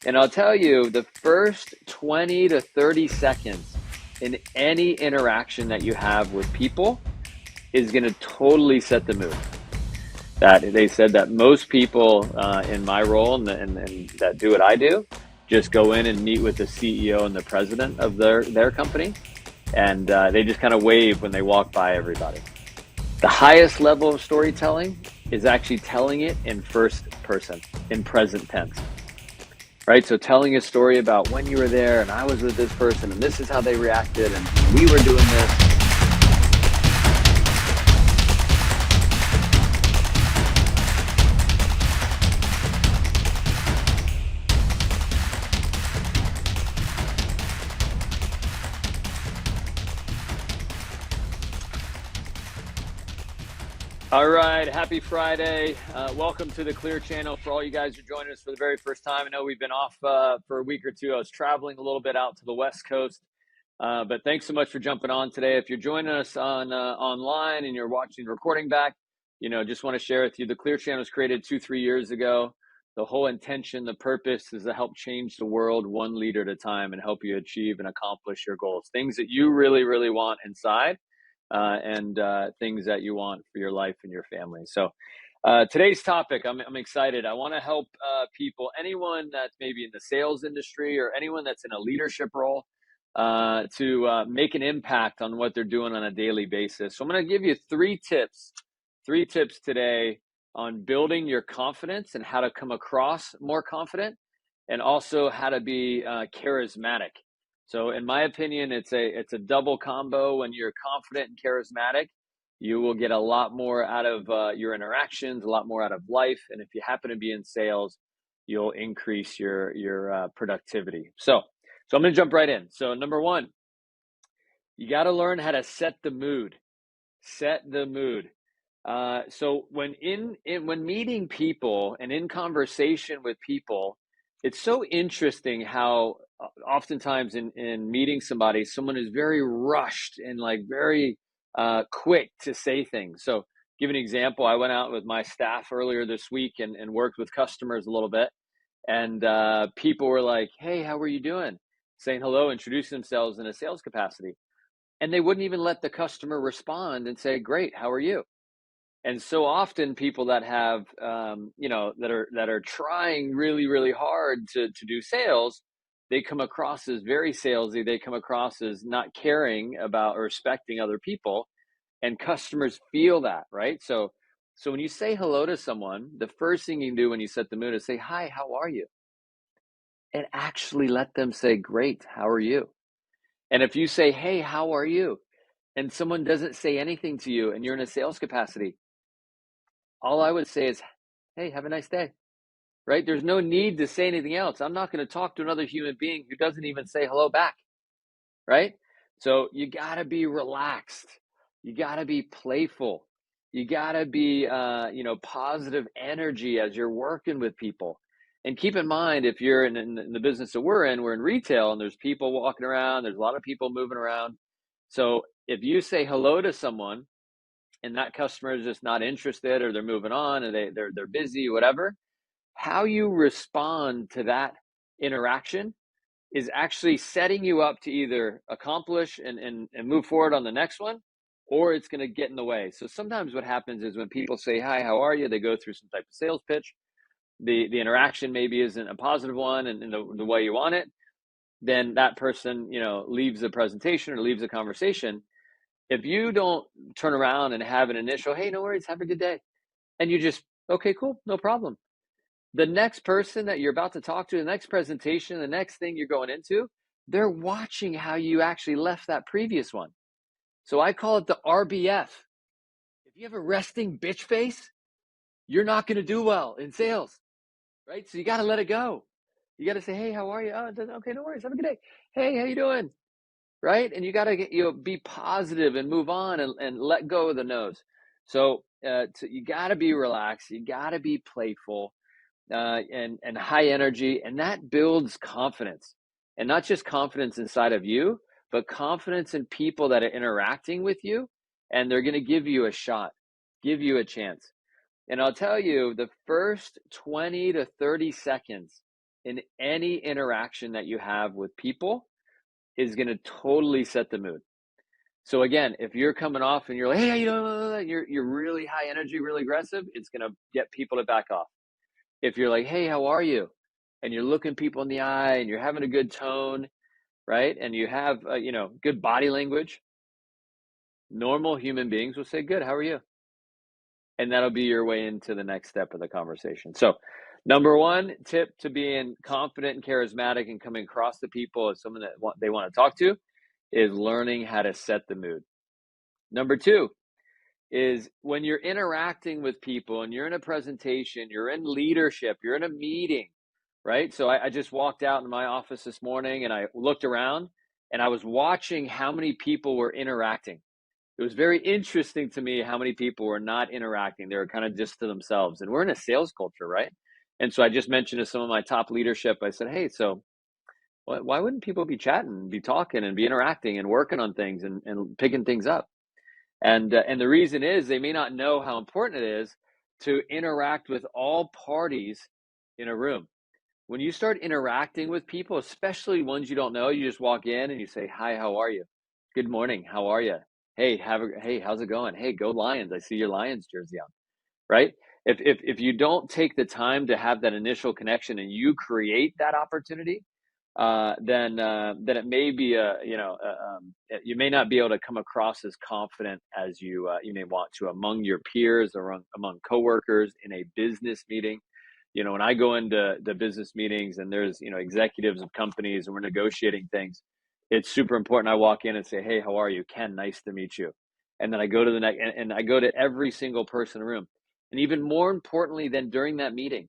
And I'll tell you, the first 20 to 30 seconds in any interaction that you have with people is going to totally set the mood. That they said that most people in my role and that do what I do just go in and meet with the CEO and the president of their company, and they just kind of wave when they walk by everybody. The highest level of storytelling is actually telling it in first person, in present tense, right? So telling a story about when you were there and I was with this person and this is how they reacted and we were doing this. All right, happy Friday. Welcome to the Clear Channel for all you guys who are joining us for the very first time. I know we've been off for a week or two. I was traveling a little bit out to the West Coast, but thanks so much for jumping on today. If you're joining us on online and you're watching the recording back, just want to share with you, the Clear Channel was created 2-3 years ago. The whole intention, the purpose is to help change the world one leader at a time and help you achieve and accomplish your goals, things that you really, really want inside. And things that you want for your life and your family. So today's topic, I'm excited. I want to help people, anyone that's maybe in the sales industry or anyone that's in a leadership role, to make an impact on what they're doing on a daily basis. So I'm going to give you three tips today on building your confidence and how to come across more confident, and also how to be charismatic. So in my opinion, it's a double combo. When you're confident and charismatic, you will get a lot more out of your interactions, a lot more out of life. And if you happen to be in sales, you'll increase your productivity. So I'm going to jump right in. So number one, you got to learn how to set the mood. Set the mood. So when when meeting people and in conversation with people, it's so interesting how oftentimes in meeting somebody, someone is very rushed and like very quick to say things. So give an example. I went out with my staff earlier this week and worked with customers a little bit, and people were like, "Hey, how are you doing?" Saying hello, introducing themselves in a sales capacity, and they wouldn't even let the customer respond and say, "Great, how are you?" And so often people that have that are trying really, really hard to do sales, they come across as very salesy. They come across as not caring about or respecting other people, and customers feel that, right? So when you say hello to someone, the first thing you can do when you set the mood is say, "Hi, how are you?" And actually let them say, "Great, how are you?" And if you say, "Hey, how are you?" and someone doesn't say anything to you and you're in a sales capacity, all I would say is, "Hey, have a nice day." Right? There's no need to say anything else. I'm not going to talk to another human being who doesn't even say hello back. Right? So you got to be relaxed. You got to be playful. You got to be, positive energy as you're working with people. And keep in mind, if you're in the business that we're in retail and there's people walking around, there's a lot of people moving around. So if you say hello to someone and that customer is just not interested, or they're moving on and they're busy, whatever, how you respond to that interaction is actually setting you up to either accomplish and move forward on the next one, or it's going to get in the way. So sometimes what happens is when people say, "Hi, how are you?" they go through some type of sales pitch. The interaction maybe isn't a positive one and in the way you want it. Then that person, leaves the presentation or leaves the conversation. If you don't turn around and have an initial, "Hey, no worries, have a good day," and you just, "Okay, cool, no problem," the next person that you're about to talk to, the next presentation, the next thing you're going into, they're watching how you actually left that previous one. So I call it the RBF. If you have a resting bitch face, you're not going to do well in sales, right? So you got to let it go. You got to say, "Hey, how are you?" "Oh, okay, no worries. Have a good day." "Hey, how you doing?" Right? And you got to be positive and move on and let go of the nose. So you got to be relaxed. You got to be playful. And high energy, and that builds confidence, and not just confidence inside of you, but confidence in people that are interacting with you, and they're going to give you a shot, give you a chance. And I'll tell you, the first 20 to 30 seconds in any interaction that you have with people is going to totally set the mood. So again, if you're coming off and you're like, hey, how you doing? You're really high energy, really aggressive, it's going to get people to back off. If you're like, hey, how are you? And you're looking people in the eye and you're having a good tone, right? And you have, good body language, normal human beings will say, good, how are you? And that'll be your way into the next step of the conversation. So, number one tip to being confident and charismatic and coming across to people as someone that they want to talk to is learning how to set the mood. Number two is when you're interacting with people and you're in a presentation, you're in leadership, you're in a meeting, right? So I just walked out in my office this morning and I looked around and I was watching how many people were interacting. It was very interesting to me how many people were not interacting. They were kind of just to themselves. And we're in a sales culture, right? And so I just mentioned to some of my top leadership, I said, hey, so why wouldn't people be chatting, be talking and be interacting and working on things and picking things up? And the reason is they may not know how important it is to interact with all parties in a room. When you start interacting with people, especially ones you don't know, you just walk in and you say, hi, how are you? Good morning. How are you? Hey, hey, how's it going? Hey, go Lions. I see your Lions jersey on, right? If you don't take the time to have that initial connection and you create that opportunity, then it may be you may not be able to come across as confident as you may want to among your peers or among coworkers in a business meeting. When I go into the business meetings and there's executives of companies and we're negotiating things, it's super important. I walk in and say, hey, how are you, Ken? Nice to meet you. And then I go to the next, and I go to every single person in the room. And even more importantly than during that meeting,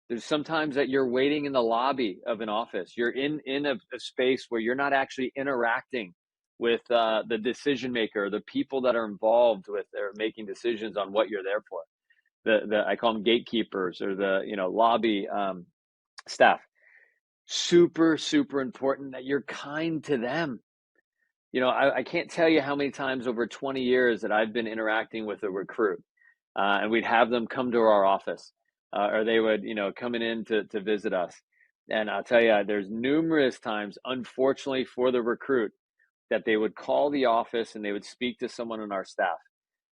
there's sometimes that you're waiting in the lobby of an office. You're in a space where you're not actually interacting with the decision maker, the people that are involved with or making decisions on what you're there for. The I call them gatekeepers or the lobby staff. Super, super important that you're kind to them. I can't tell you how many times over 20 years that I've been interacting with a recruit, and we'd have them come to our office, or they would, coming in to visit us. And I'll tell you, there's numerous times, unfortunately for the recruit, that they would call the office and they would speak to someone on our staff.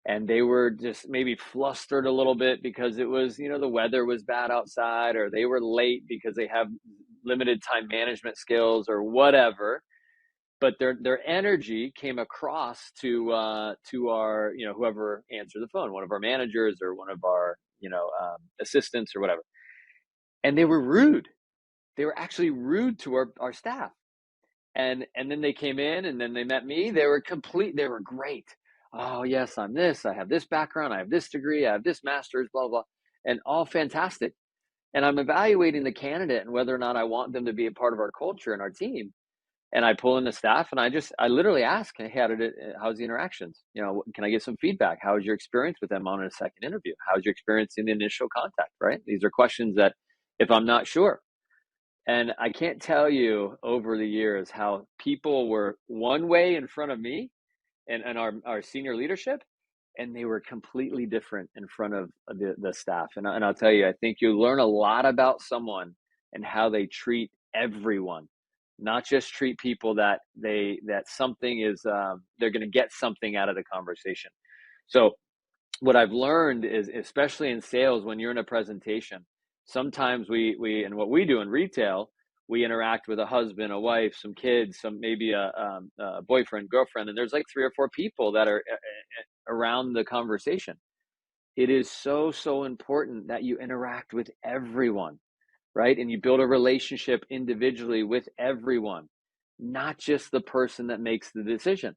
And they were just maybe flustered a little bit because it was, the weather was bad outside, or they were late because they have limited time management skills or whatever, but their energy came across to our whoever answered the phone, one of our managers or one of our assistants or whatever, and they were rude. They were actually rude to our staff, and then they came in and then they met me. They were great. Oh yes, I'm this, I have this background, I have this degree, I have this master's, blah blah, and all fantastic. And I'm evaluating the candidate and whether or not I want them to be a part of our culture and our team. And I pull in the staff and I literally ask, hey, how's the interactions? Can I get some feedback? How was your experience with them on a second interview? How's your experience in the initial contact, right? These are questions that if I'm not sure. And I can't tell you over the years how people were one way in front of me and our senior leadership, and they were completely different in front of the staff. And I'll tell you, I think you learn a lot about someone and how they treat everyone, not just treat people that something is they're going to get something out of the conversation. So what I've learned is, especially in sales, when you're in a presentation, sometimes we and what we do in retail, we interact with a husband, a wife, some kids, some maybe a boyfriend, girlfriend, and there's like 3 or 4 people that are around the conversation. It is so, so important that you interact with everyone, right? And you build a relationship individually with everyone, not just the person that makes the decision,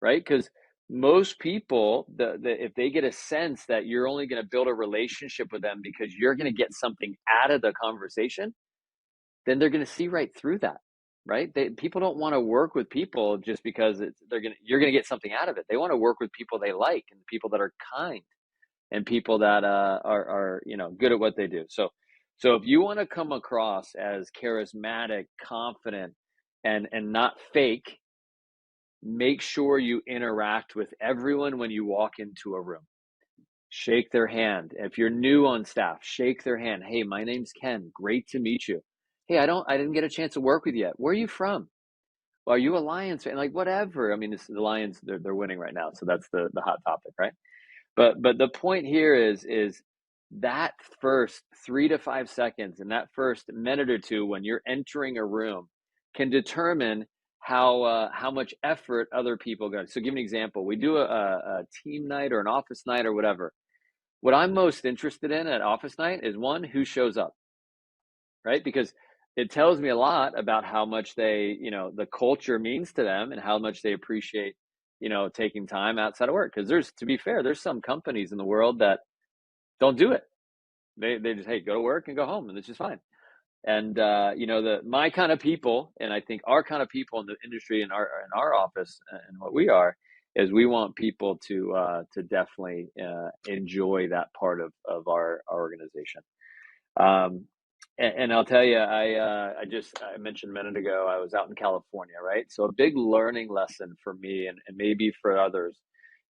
right? Because most people, if they get a sense that you're only going to build a relationship with them because you're going to get something out of the conversation, then they're going to see right through that, right? People don't want to work with people just because you're going to get something out of it. They want to work with people they like and people that are kind and people that are good at what they do. So if you want to come across as charismatic, confident, and not fake, make sure you interact with everyone when you walk into a room. Shake their hand. If you're new on staff, shake their hand. Hey, my name's Ken. Great to meet you. Hey, I didn't get a chance to work with you yet. Where are you from? Well, are you a Lions fan? Like, whatever. I mean, the Lions, they're winning right now, so that's the hot topic, right? But the point here is that first 3 to 5 seconds and that first minute or two when you're entering a room can determine how much effort other people go. So give an example. We do a team night or an office night or whatever. What I'm most interested in at office night is one, who shows up, right? Because it tells me a lot about how much they, the culture means to them and how much they appreciate, taking time outside of work. Because to be fair, there's some companies in the world that don't do it. They just, hey, go to work and go home, and it's just fine. And the my kind of people, and I think our kind of people in the industry in our office and what we are is we want people to definitely enjoy that part of our organization. Um, and I'll tell you, I mentioned a minute ago, I was out in California, right? So a big learning lesson for me and maybe for others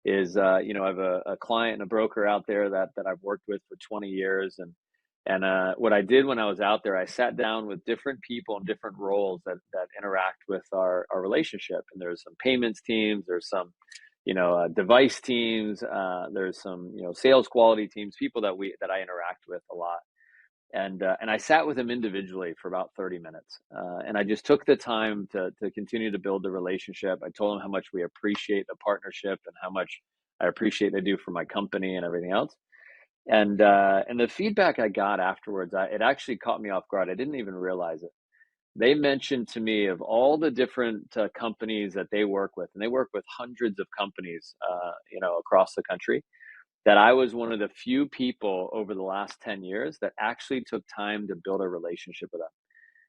is, I have a client and a broker out there that I've worked with for 20 years. And what I did when I was out there, I sat down with different people in different roles that interact with our relationship. And there's some payments teams, there's some, device teams, there's some, sales quality teams, people that I interact with a lot. And I sat with him individually for about 30 minutes. And I just took the time to continue to build the relationship. I told him how much we appreciate the partnership and how much I appreciate they do for my company and everything else. And the feedback I got afterwards, it actually caught me off guard. I didn't even realize it. They mentioned to me of all the different companies that they work with, and they work with hundreds of companies, across the country, that I was one of the few people over the last 10 years that actually took time to build a relationship with them.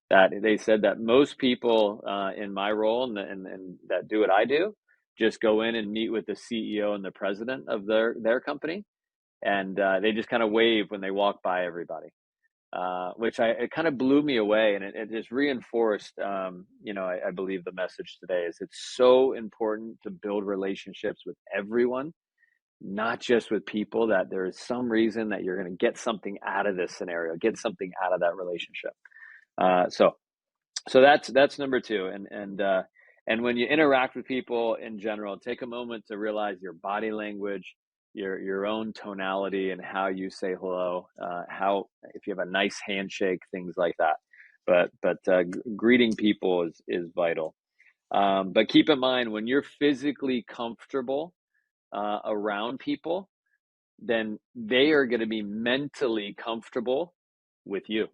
That they said that most people in my role and that do what I do just go in and meet with the CEO and the president of their company, and they just kind of wave when they walk by everybody, which it kind of blew me away, and it just reinforced, I believe the message today is it's so important to build relationships with everyone, not just with people that there is some reason that you're going to get something out of this scenario, get something out of that relationship. So that's number two. And when you interact with people in general, take a moment to realize your body language, your own tonality, and how you say hello. How if you have a nice handshake, things like that. But greeting people is vital. But keep in mind when you're physically comfortable around people, then they are going to be mentally comfortable with you,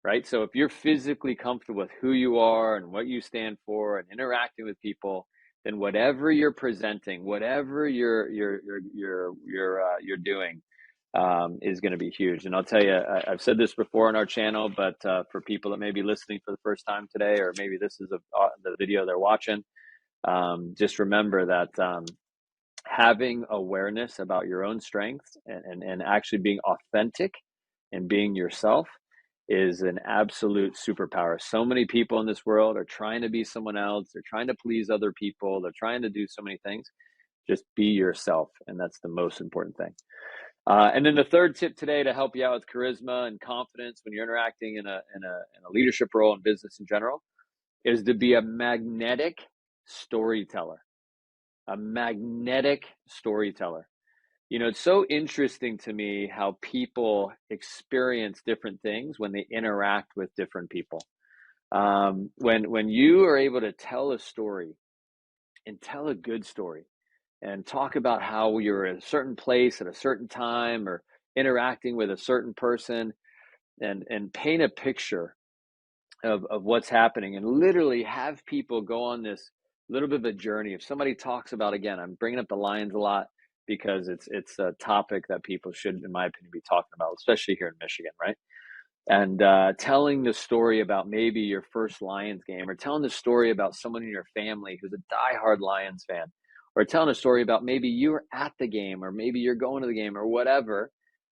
right? So if you're physically comfortable with who you are and what you stand for and interacting with people, then whatever you're presenting, whatever you're doing, is going to be huge. And I'll tell you, I've said this before on our channel, but for people that may be listening for the first time today, or maybe this is the video they're watching, just remember that having awareness about your own strengths and actually being authentic and being yourself is an absolute superpower. So many people in this world are trying to be someone else. They're trying to please other people. They're trying to do so many things. Just be yourself. And that's the most important thing. And then the third tip today to help you out with charisma and confidence when you're interacting in a leadership role in business in general is to be a magnetic storyteller. A magnetic storyteller. It's so interesting to me how people experience different things when they interact with different people. When you are able to tell a story and tell a good story and talk about how you're at a certain place at a certain time or interacting with a certain person and paint a picture of what's happening and literally have people go on this little bit of a journey. If somebody talks about, again, I'm bringing up the Lions a lot because it's a topic that people should, in my opinion, be talking about, especially here in Michigan, right? And telling the story about maybe your first Lions game, or telling the story about someone in your family who's a diehard Lions fan, or telling a story about maybe you were at the game, or maybe you're going to the game, or whatever.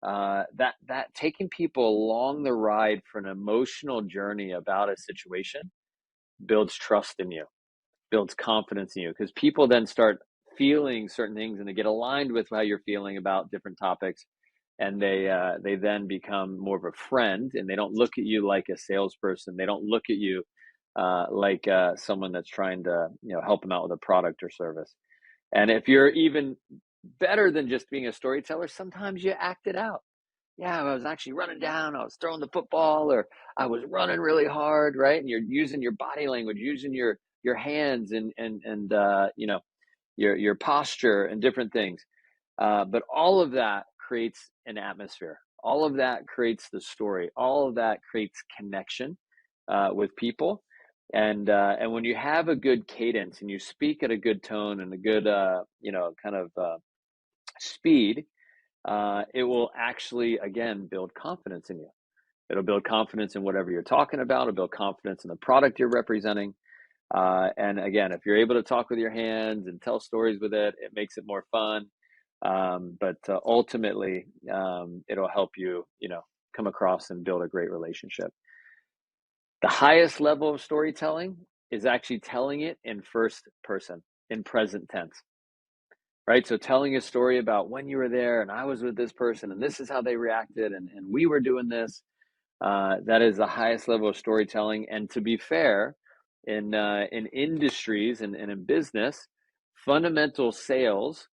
That taking people along the ride for an emotional journey about a situation builds trust in you, builds confidence in you, because people then start feeling certain things and they get aligned with how you're feeling about different topics. and they then become more of a friend, and they don't look at you like a salesperson. They don't look at you like someone that's trying to help them out with a product or service. And if you're even better than just being a storyteller, sometimes you act it out. Yeah, I was actually running down, I was throwing the football, or I was running really hard, right? And you're using your body language, using your hands and your posture and different things. But all of that creates an atmosphere. All of that creates the story. All of that creates connection with people. And when you have a good cadence and you speak at a good tone and a good kind of speed, it will actually again build confidence in you. It'll build confidence in whatever you're talking about. It'll build confidence in the product you're representing. And again, if you're able to talk with your hands and tell stories with it, it makes it more fun. But ultimately, it'll help you, come across and build a great relationship. The highest level of storytelling is actually telling it in first person, in present tense, right? So telling a story about when you were there and I was with this person and this is how they reacted and we were doing this. That is the highest level of storytelling. And to be fair, in industries and in business, fundamental sales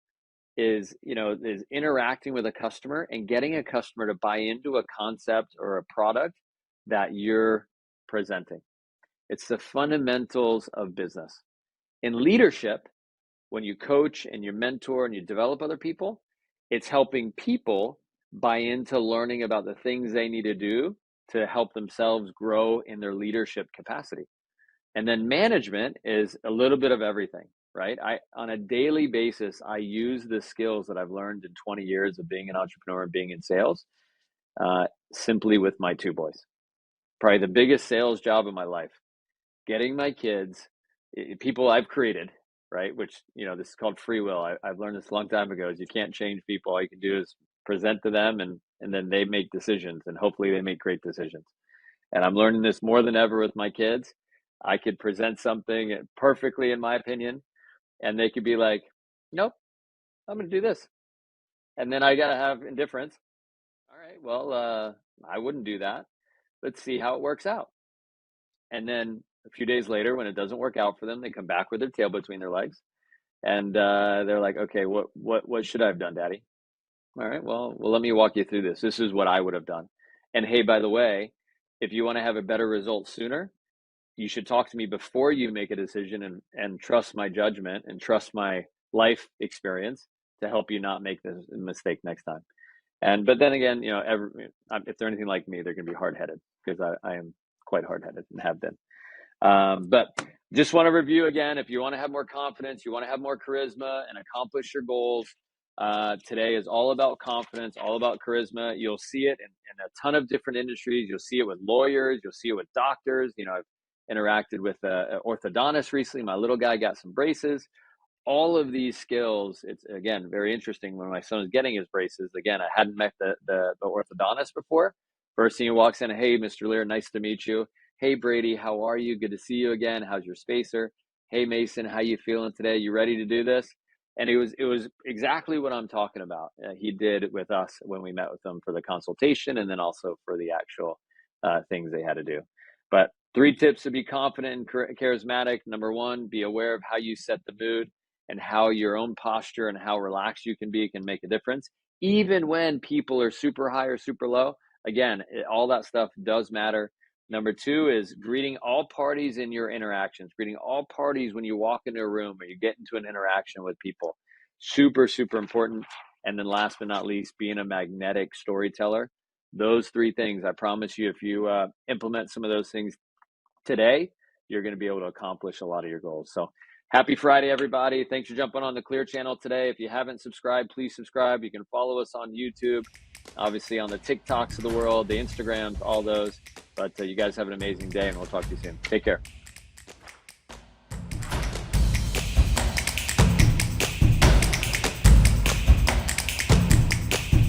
is interacting with a customer and getting a customer to buy into a concept or a product that you're presenting. It's the fundamentals of business. In leadership, when you coach and you mentor and you develop other people, it's helping people buy into learning about the things they need to do to help themselves grow in their leadership capacity. And then management is a little bit of everything, right? On a daily basis, I use the skills that I've learned in 20 years of being an entrepreneur and being in sales, simply with my two boys. Probably the biggest sales job of my life, getting my kids, people I've created, right? Which, this is called free will. I've learned this a long time ago, is you can't change people. All you can do is present to them and then they make decisions, and hopefully they make great decisions. And I'm learning this more than ever with my kids. I could present something perfectly, in my opinion, and they could be like, nope, I'm going to do this. And then I got to have indifference. All right, well, I wouldn't do that. Let's see how it works out. And then a few days later, when it doesn't work out for them, they come back with their tail between their legs. And they're like, okay, what should I have done, Daddy? All right, well, let me walk you through this. This is what I would have done. And hey, by the way, if you want to have a better result sooner, you should talk to me before you make a decision and trust my judgment and trust my life experience to help you not make this mistake next time. But then again, if they're anything like me, they're going to be hard-headed, because I am quite hard-headed and have been. But just want to review again, if you want to have more confidence, you want to have more charisma and accomplish your goals, today is all about confidence, all about charisma. You'll see it in a ton of different industries. You'll see it with lawyers. You'll see it with doctors. I've interacted with an orthodontist recently. My little guy got some braces. All of these skills, it's again very interesting. When my son was getting his braces, again, I hadn't met the orthodontist before. First thing he walks in, hey, Mr. Lear, nice to meet you. Hey, Brady, how are you? Good to see you again. How's your spacer? Hey, Mason, how you feeling today? You ready to do this? And it was exactly what I'm talking about. He did with us when we met with them for the consultation, and then also for the actual things they had to do. But 3 tips to be confident and charismatic. Number 1, be aware of how you set the mood and how your own posture and how relaxed you can be can make a difference. Even when people are super high or super low, again, all that stuff does matter. Number 2 is greeting all parties in your interactions, greeting all parties when you walk into a room or you get into an interaction with people. Super, super important. And then last but not least, being a magnetic storyteller. Those 3 things, I promise you, if you implement some of those things today, you're going to be able to accomplish a lot of your goals. So happy Friday, everybody. Thanks for jumping on the Clear channel today. If you haven't subscribed, please subscribe. You can follow us on YouTube, obviously on the TikToks of the world, the Instagrams, all those. But you guys have an amazing day, and we'll talk to you soon. Take care.